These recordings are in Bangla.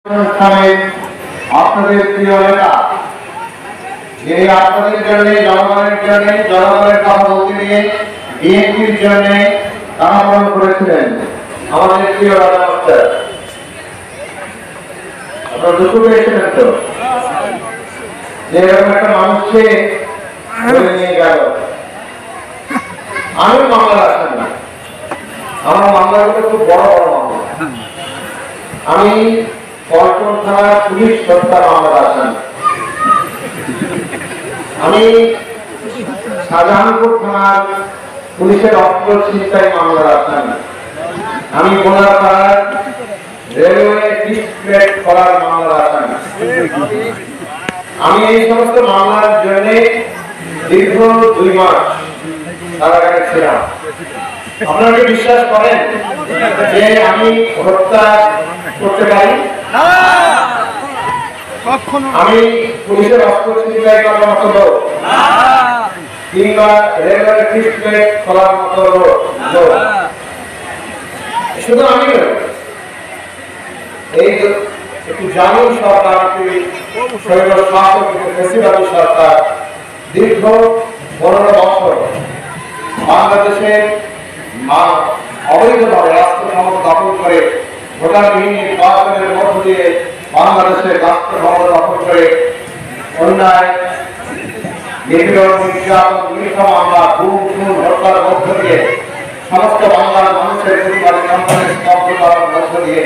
আপনাদের প্রিয় নেতা যিনি আপনাদের জন্য জনগণের কথা বলতে নিয়ে বিএনপির জন্য আহ্বান করেছিলেন আমাদের প্রিয় রাজা মাস্টার। আপনারা দুঃখ পেয়েছিলেন তো যে এরকম একটা মানুষকে ধরে নিয়ে গেল। আমি মামলা আসেন না, আমার মামলাগুলো খুব বড় বড় মামলা। আমি পল্টন থানার পুলিশ হত্যা মামলা আছেন, আমি শাহজাহানপুর থানার পুলিশের অস্ত্র ছিনতাই মামলা আছেন, আমি বোনারপাড়ার রেলওয়ে ডিস্ট্রিক্ট করার মামলা আছেন। আমি এই সমস্ত মামলার জন্য দীর্ঘ 2 মাস কারাগারে ছিলাম। আপনারা কি বিশ্বাস করেন যে আমি হত্যা করতে পারি? আমি পুলিশের অস্ত্র ছিনতাই করার মতো লোক কিংবা রেলওয়ে ডিস্ট্রিক্ট করার মতো লোক। শুধু আমি এই একটু জানুন সরকার, সরকার দীর্ঘ 15 বছর বাংলাদেশের অবৈধভাবে রাষ্ট্র ক্ষমতা দখল করে ভোটারবিহীন নির্বাচনের মধ্য দিয়ে বাংলাদেশের রাষ্ট্র ক্ষমতা দখল করে অন্যায় নিপীড়ন নির্যাতন মিথ্যা মামলা খুন হত্যার মধ্য দিয়ে সমস্ত বাংলার মানুষের প্রতিবাদী কাম্পানের স্তব্ধ করার মধ্য দিয়ে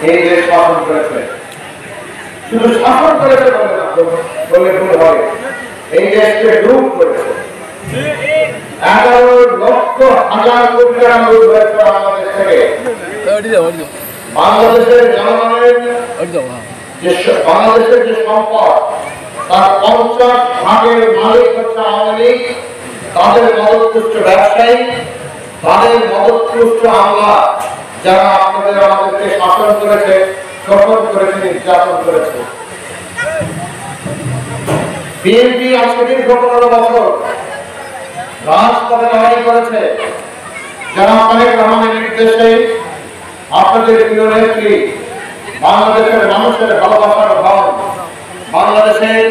এই দেশ শাসন করেছে। শুধু শাসন করেছে বলে ভুল হবে, এই দেশকে লুট করেছে। 11 লক্ষ হাজার কোটি টাকা লুট হয়েছে বাংলাদেশ থেকে। বাংলাদেশের জনগণের বাংলাদেশের যে সম্পদ তার 50 ভাগের মালিক হচ্ছে আওয়ামী লীগ, তাদের মদতপুষ্ট ব্যবসায়ী, তাদের মদতপুষ্ট আমলা, যারা আপনাদের আমাদেরকে শাসন করেছে, শোষণ করেছে, নির্যাতন করেছে। বিএনপি আজকে দীর্ঘ 15 বছর রাজপথে লড়াই করেছে। যারা তারেক রহমানের নির্দেশে আপনাদের প্রিয় নেত্রী বাংলাদেশের মানুষের ভালোবাসার ধন, বাংলাদেশের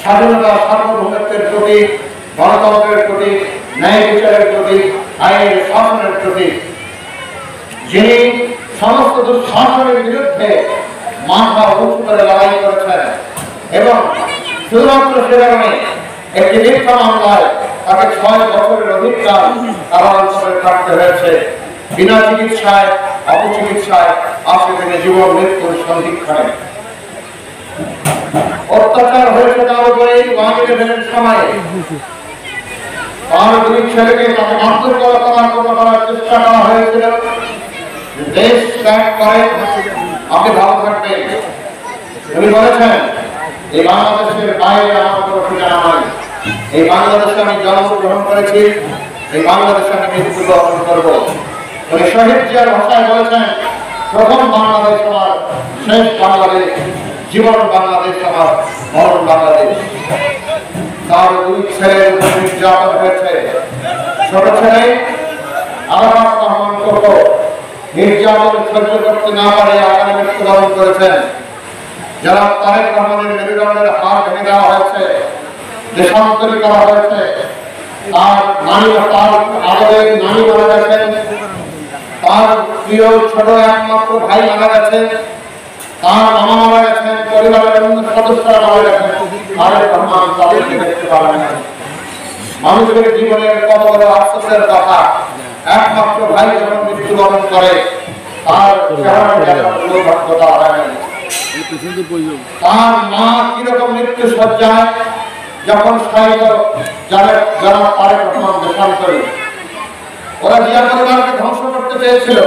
স্বাধীনতা সার্বভৌমত্বের প্রতি, গণতন্ত্রের প্রতি, ন্যায় বিচারের প্রতি, আইনের শাসনের প্রতি, যিনি সমস্ত দুঃশাসনের বিরুদ্ধে মাথা উঁচু করে লড়াই করেছেন এবং শুধুমাত্র সে কারণে একটি মিথ্যা মামলায় তাকে 6 বছরের অধিকার কারাগারে থাকতে হয়েছে। বিনা চিকিৎসায়, অপচিকিৎসায় আজকে তিনি জীবন মৃত্যুর সন্ধিক্ষণে। অত্যাচার হয়েছে তার উপরে বাংলাদেশের সময়ে। তার 2 ছেলেকে তাকে মারধর করার চেষ্টা করা হয়েছিল। দেশ ত্যাগ করে আপনি ভালো থাকবেন। উনি বলেছেন এই বাংলাদেশের বাইরে আমার কোনো ঠিকানা নাই, এই বাংলাদেশে আমি জন্মগ্রহণ করেছি, এই বাংলাদেশে আমি মৃত্যুবরণ করব। উনি শহীদ জিয়ার ভাষায় বলেছেন প্রথম বাংলাদেশ আমার, শেষ বাংলাদেশ, জীবন বাংলাদেশ আমার, মরণ বাংলাদেশ। তার 2 ছেলের উপর নির্যাতন হয়েছে। ছোট ছেলে আরাফাত রহমান কোকো নির্যাতন সহ্য করতে না পারে আকারে মৃত্যুবরণ করেছেন। যারা তারেক রহমানের মেরুদণ্ডের হাড় ভেঙে দেওয়া হয়েছে, দেশান্তরী করা হয়েছে, তার আদরের নানি মারা গেছেন, তার প্রিয় ছোট একমাত্র ভাই মারা গেছেন, তার মামা মারা গেছেন, পরিবারের অন্য সদস্যরা মারা গেছেন। তারেক রহমান তাদেরকে দেখতে পারেন না। মানুষের জীবনের কত বড় আফসোসের কথা, একমাত্র ভাই যখন মৃত্যুবরণ করে তার চেহারা হয় না। তার মা কিরকম মৃত্যু সজ্জায় যখন যারা তারেক রহমান দেশান্তরী, ওরা জিয়া পরিবারকে ধ্বংস করতে চেয়েছিল,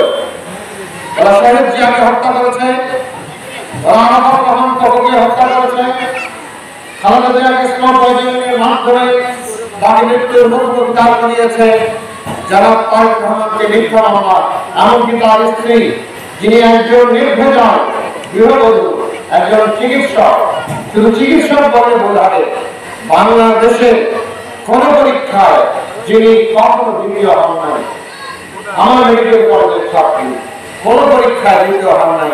ওরা শহীদ জিয়াকে হত্যা করেছে, ওরা আরাফাত রহমান কোকোকে হত্যা করেছে, খালেদা জিয়াকে স্টপ পয়জনিংয়ের মাধ্যমে তাকে মৃত্যুর মুখোমুখি দাঁড় করিয়েছে। যারা তারেক রহমানকে মিথ্যা মামলা, এমনকি তার স্ত্রী যিনি একজন নির্ভেজাল গৃহবধূ, একজন চিকিৎসক, শুধু চিকিৎসক বলে বোঝাবে বাংলাদেশে কোন পরীক্ষায় যিনি কখনো দ্বিতীয় হন নাই। আমার মেডিকেল কলেজের ছাত্রী কোন পরীক্ষায় দ্বিতীয় হন নাই।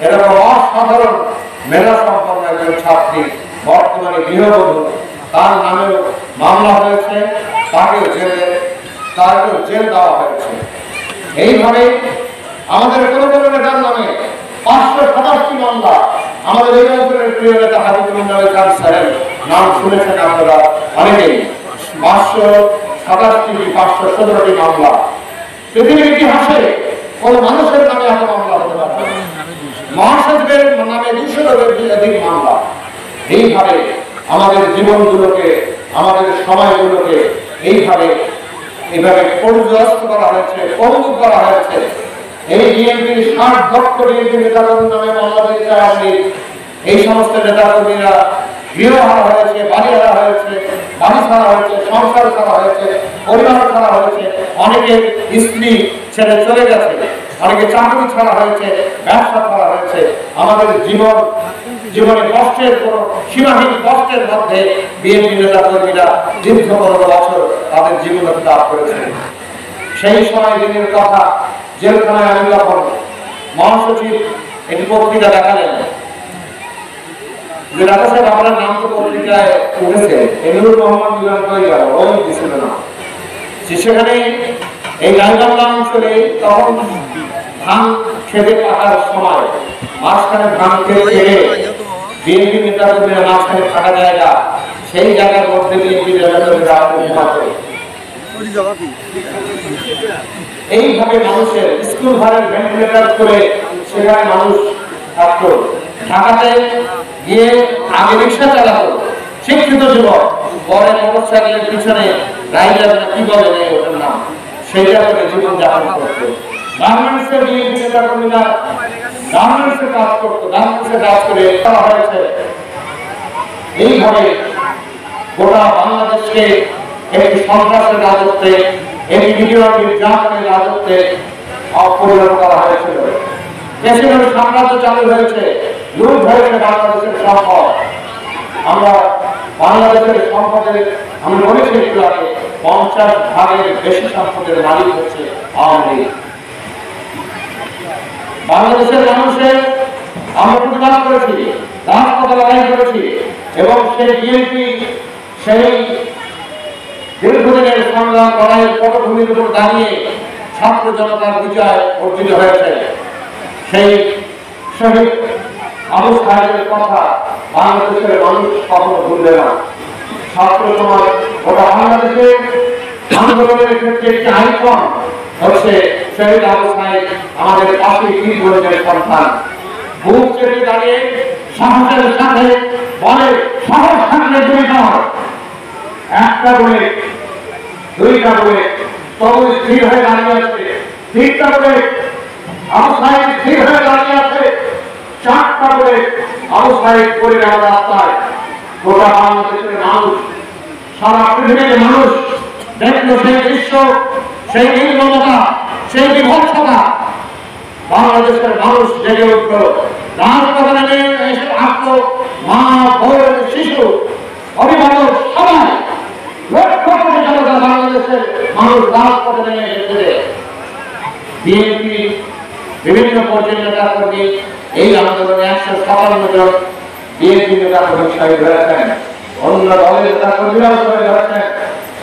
এরকম অসাধারণ মেধা সম্পন্ন একজন ছাত্রী বর্তমানে গৃহবধূ, তার নামেও মামলা হয়েছে, তাকেও জেল দেওয়া হয়েছে। এইভাবে আমাদের কোনো কোনো নেতার নামে 527টি মামলা। আমাদের এই অঞ্চলের প্রিয় নেতা হাবিবুল্লাহ খান স্যারের নাম শুনেছেন আপনারা অনেকেই। 517টি মামলা। পৃথিবীর ইতিহাসে কোন মানুষের নামে এত মামলা হতে পারে না। মহাসচিবের নামে 200 অধিক মামলা। এইভাবে আমাদের জীবনগুলোকে, আমাদের সময়গুলোকে এইভাবে পর্যস্ত করা হয়েছে, পঙ্গু করা হয়েছে। এই বিএনপির 60 লক্ষ বিএনপি নেতাকর্মীর নামে মামলা দিয়েছে আওয়ামী লীগ। এই সমস্ত নেতাকর্মীরা গৃহহারা হয়েছে, বাড়ি হারা হয়েছে, বাড়ি ছাড়া হয়েছে, সংসার ছাড়া হয়েছে, পরিবার ছাড়া হয়েছে, অনেকে স্ত্রী ছেড়ে চলে গেছে, অনেকে চাকরি ছাড়া হয়েছে, ব্যবসা ছাড়া হয়েছে। আমাদের জীবনে কষ্টের কোন সীমাহীন কষ্টের মধ্যে বিএনপি নেতাকর্মীরা দীর্ঘ 15 বছর তাদের জীবন লাভ করেছে। সেই সময় দিনের কথা, জেলখানায় আমি যখন মহাসচিব একটি পত্রিকা দেখালেন যে রাজা সাহেব আপনার নাম তো পত্রিকায় উঠেছে, এনুর মোহাম্মদ মিলন হয়ে গেল, ওই দিছিল না। সেখানে এই গাইবান্ধা অঞ্চলে তখন ধান খেতে পাকার সময় মাঝখানে ধান খেতে বিএনপি নেতাকর্মীরা মাঝখানে থাকা জায়গা, সেই জায়গার মধ্যে বিএনপি নেতাকর্মীরা ঘুমাতে। এইভাবে মানুষের স্কুল ঘরের ভেন্টিলেটর করে সেখানে মানুষ থাকতো। ঢাকাতে গিয়ে আগে রিক্সা চালাতো শিক্ষিত যুবক, পরে মোটরসাইকেলের পিছনে রাইডার কি বলে ওটার নাম, সেইটা করে জীবন যাপন করতো। গার্মেন্টসের বিএনপি নেতাকর্মীরা গার্মেন্টসে কাজ করতো, গার্মেন্টসে কাজ করে করা হয়েছে। এইভাবে গোটা বাংলাদেশকে একটি সন্ত্রাসের রাজত্বে, একটি নির্যাতনের রাজত্বে পরিণত করা হয়েছিল। দেশের সাম্রাজ্য চালু হয়েছে, লুট হয়েছে বাংলাদেশের সম্পদ। আমরা বাংলাদেশের সম্পদের, আমি বলেছি একটু আগে, 50 ভাগের বেশি সম্পদের মালিক হচ্ছে আওয়ামী লীগ। বাংলাদেশের মানুষের আমরা প্রতিবাদ করেছি, রাজপথে লড়াই করেছি, এবং সেই বিএনপি সেই দীর্ঘদিনের সংগ্রাম লড়াইয়ের পটভূমির উপর দাঁড়িয়ে ছাত্র জনতার বিজয় অর্জিত হয়েছে। সেই শহীদ আবু সাহেবের কথা বাংলাদেশের মানুষ কখনো ভুলবে না। ছাত্র সমাজ গোটা বাংলাদেশের আন্দোলনের ক্ষেত্রে একটি আইকন হচ্ছে শহীদ আবু সাহেব, আমাদের পাশে কি বলেছেন সন্তান। বুক চেপে দাঁড়িয়ে সাহসের সাথে বলে, সাহস থাকলে দুই নয়, একটা বলে, দুইটা বলে, তবু স্থির হয়ে দাঁড়িয়ে আছে। তিনটা বলে আবু সাহেব স্থির হয়ে দাঁড়িয়ে আছে। চারটা বলে আবু সাহেব করে নেওয়া রাস্তায় গোটা বাংলাদেশের মানুষ, সারা পৃথিবীর মানুষ দেখলো সেই দৃশ্য, সেই নির্মমতা, সেই বিভৎসতা। বাংলাদেশের মানুষ জেগে উঠল, রাজপথে নেমে এসে আসলো মা, বোন, শিশু, অভিভাবক, সবাই লক্ষ কোটি জনতা বাংলাদেশের মানুষ রাজপথে নেমে এসেছে। বিএনপি বিভিন্ন পর্যায়ের নেতাকর্মী এই আন্দোলনে 157 জন বিএনপি নেতাকর্মী শহীদ হয়েছেন, অন্য দলের নেতাকর্মীরাও শহীদ হয়েছেন,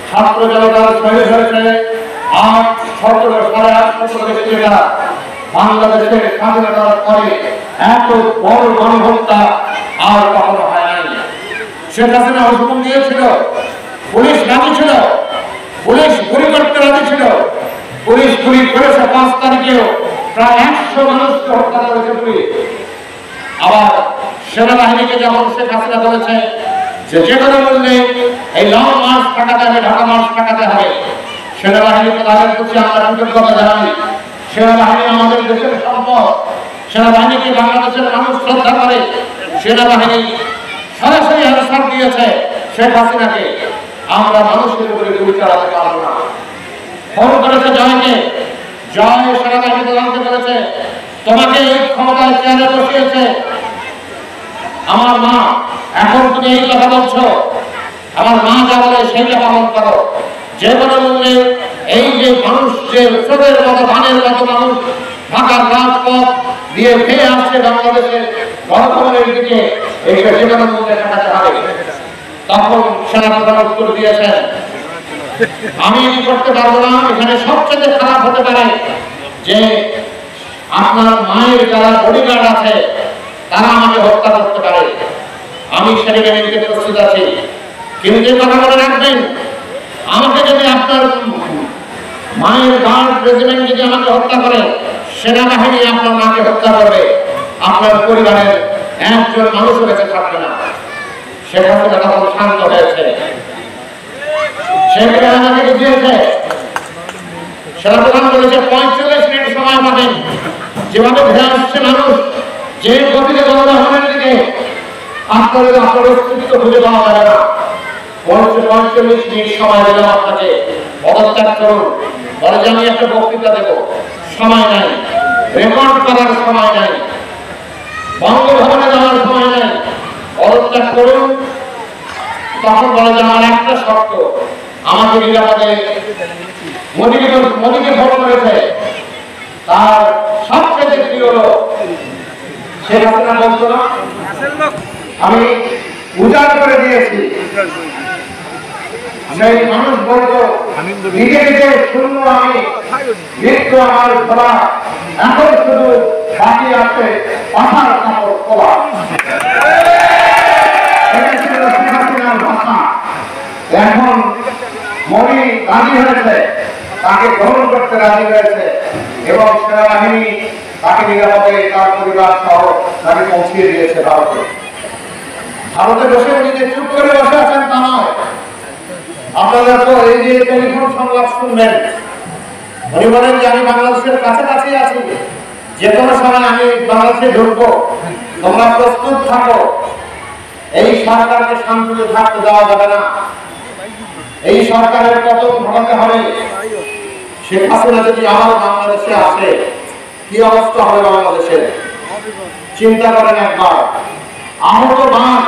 ছাত্র জনতার শহীদ হয়েছে। 8-17 ব্যক্তিরা বাংলাদেশের স্বাধীনতার পরে এত বড় গণহত্যা আর কখনো হয় নাই। শেখ হাসিনা হুকুম দিয়েছিল, পুলিশ রাজি ছিল, পুলিশ গুলি করতে রাজি ছিল, পুলিশ গুলি করেছে। 5 তারিখেও প্রায় 100 মানুষকে হত্যা করেছে পুলিশ। আবার সেনাবাহিনীকে যখন শেখ হাসিনা বলেছে যে কোনো মূল্যে এই লং মার্চ ঠেকাতে হবে, ঢাকা মার্চ ঠেকাতে হবে, সেনাবাহিনীকে তাদের প্রতি আমরা কৃতজ্ঞতা জানাই। সেনাবাহিনী আমাদের দেশের সম্পদ, সেনাবাহিনীকে বাংলাদেশের মানুষ শ্রদ্ধা করে। সেনাবাহিনী সরাসরি আনসার দিয়েছে শেখ হাসিনাকে, আমরা মানুষের উপরে গুলি চালাতে পারবো না। ফোন করেছে জয়কে, জয় সেনাবাহিনী প্রধানকে বলেছে, তোমাকে এই ক্ষমতায় চেয়ারে বসিয়েছে আমার মা, এখন তুমি এই কথা বলছো, আমার মা যা বলে সেইটা পালন করো। যে কোনো মূল্যে এই যে মানুষ, যে স্রোতের মতো, ধানের মতো মানুষ ঢাকার রাজপথ দিয়ে ফিরে আসছে বাংলাদেশের গণভবনের দিকে এসে যেখানে মধ্যে ঠেকাতে হবে। তখন সেনাপ্রধান উত্তর দিয়েছেন, আমি এটি করতে পারবো না। এখানে সবচেয়ে খারাপ হতে পারে যে আপনার মায়ের যারা বডিগার্ড আছে তারা আমাকে হত্যা করতে পারে। আমি সেদিকে নিতে প্রস্তুত আছি, কিন্তু এই কথা মনে রাখবেন, আমাকে যদি আপনার মায়ের গার্ড রেজিমেন্ট যদি আমাকে হত্যা করে, সেনাবাহিনী আপনার মাকে হত্যা করবে, আপনার পরিবারের একজন মানুষও বেঁচে থাকবে না। সেখান থেকে তখন শান্ত হয়েছে। সেখানে আমাকে বুঝিয়েছে, সেনাপ্রধান বলেছে 45 মিনিট সময় পাবেন। যেভাবে ঘেরে আসছে মানুষ, যে গতিতে গণভবনের দিকে, আপনার অস্তিত্ব খুঁজে পাওয়া যাবে না। 45 মিনিট সময় দিলাম আপনাকে, পদত্যাগ করুন। বলে যে আমি একটা বক্তৃতা দেব, সময় নাই, রেকর্ড করার সময় নাই, বঙ্গভবনে যাওয়ার সময় নাই, পদত্যাগ করুন। তখন বলে যে আমার একটা শর্ত, আমাকে নিরাপদে মোদীকে ফলো করেছে তার সবচেয়ে প্রিয় লোক শেখ হাসিনা বলতো না, আমি উজাড় করে দিয়েছি। সেই মানুষ বলতো নিজে নিজে শূন্য আমি, মৃত্যু আমার খোলা, এখন শুধু বাকি আছে পাথার কাপড় খোলা। এখন মোদী রাজি হয়েছে, তাকে গ্রহণ করতে রাজি হয়েছে এবং সেনাবাহিনী তাকে নিরাপদে তার পরিবার সহ তাকে পৌঁছিয়ে দিয়েছে ভারতে। ভারতে বসে উনি যে চুপ করে বসে আছেন তা নয়। আপনারা তো এই যে টেলিফোন সংলাপ শুনবেন, উনি বলেন যে আমি বাংলাদেশের কাছাকাছি আছি, যে কোনো সময় আমি বাংলাদেশে ঢুকবো, তোমরা প্রস্তুত থাকো। এই সরকারকে শান্তিতে থাকতে দেওয়া যাবে না, এই সরকারের পতন ঘটাতে হবে। শেখ হাসিনা যদি আবার বাংলাদেশে আসে, কি অবস্থা হবে বাংলাদেশের চিন্তা করেন একবার। আহত বাঘ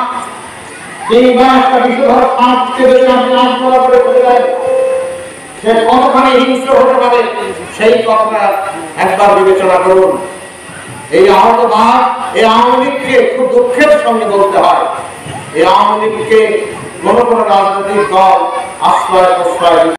কিংবা একটা বিষধর সাপকে যদি আপনি আত্মহত্যা করে ফেলে দেন, সে কতখানি হিংস্র হতে পারে সেই কথাটা একবার বিবেচনা করুন। এই আহত বাঘ, এই আওয়ামী লীগকে খুব দুঃখের সঙ্গে বলতে হয়, এই আওয়ামী লীগকে কোন রাজনৈতিক দল আশ্রয় প্রশ্রয়